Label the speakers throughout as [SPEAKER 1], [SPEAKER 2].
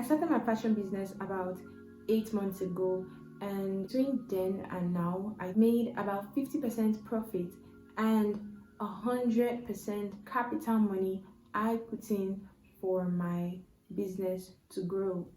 [SPEAKER 1] started my fashion business about 8 months ago, and between then and now I've made about 50% profit and 100% capital money I put in for my business to grow.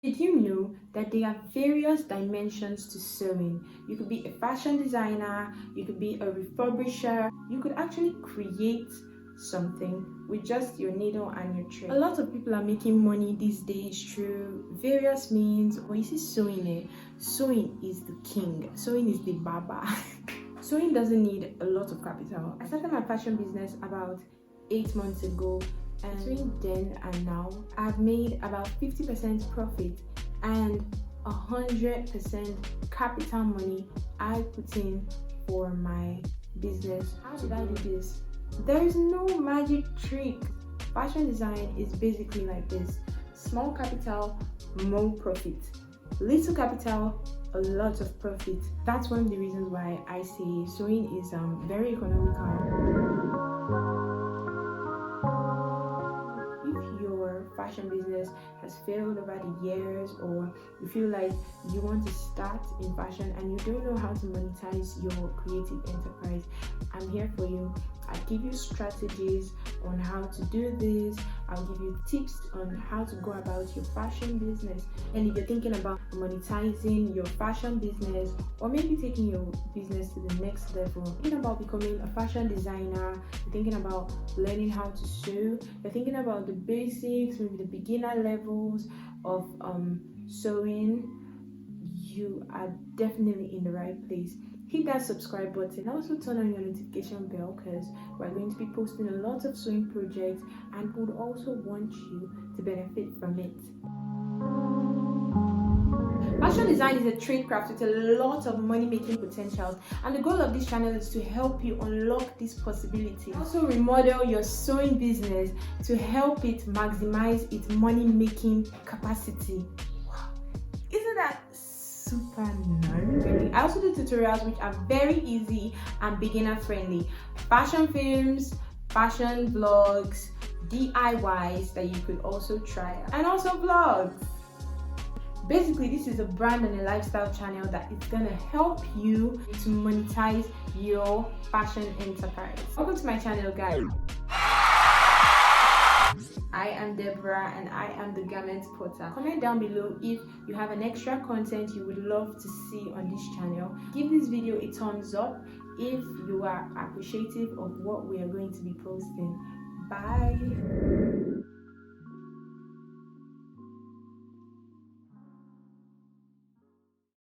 [SPEAKER 1] Did you know that there are various dimensions to sewing? You could be a fashion designer, you could be a refurbisher, you could actually create something with just your needle and your thread. A lot of people are making money these days through various means. When you see sewing, sewing is the king, sewing is the baba. Sewing doesn't need a lot of capital. I started my fashion business about 8 months ago, and between then and now I've made about 50% profit and 100% capital money I put in for my business. How did I do this? There is no magic trick. Fashion design is basically like this: small capital, more profit; little capital, a lot of profit. That's one of the reasons why I say sewing is very economical. Fashion business has failed over the years, or you feel like you want to start in fashion and you don't know how to monetize your creative enterprise, I'm here for you. I give you strategies on how to do this. I'll give you tips on how to go about your fashion business. And if you're thinking about monetizing your fashion business, or maybe taking your business to the next level, thinking about becoming a fashion designer, you're thinking about learning how to sew, you're thinking about the basics, maybe the beginner levels of sewing, you are definitely in the right place. Hit that subscribe button and also turn on your notification bell, because we're going to be posting a lot of sewing projects and would also want you to benefit from it. Fashion design is a trade craft with a lot of money-making potentials, and the goal of this channel is to help you unlock these possibilities. Also remodel your sewing business to help it maximize its money-making capacity. Wow. Isn't that super nice? I also do tutorials which are very easy and beginner friendly. Fashion films, fashion vlogs, DIYs that you could also try, and also vlogs. Basically, this is a brand and a lifestyle channel that is gonna help you to monetize your fashion enterprise. Welcome to my channel, guys. I am Deborah and I am the Garment Potter. Comment down below if you have an extra content you would love to see on this channel. Give this video a thumbs up if you are appreciative of what we are going to be posting. Bye.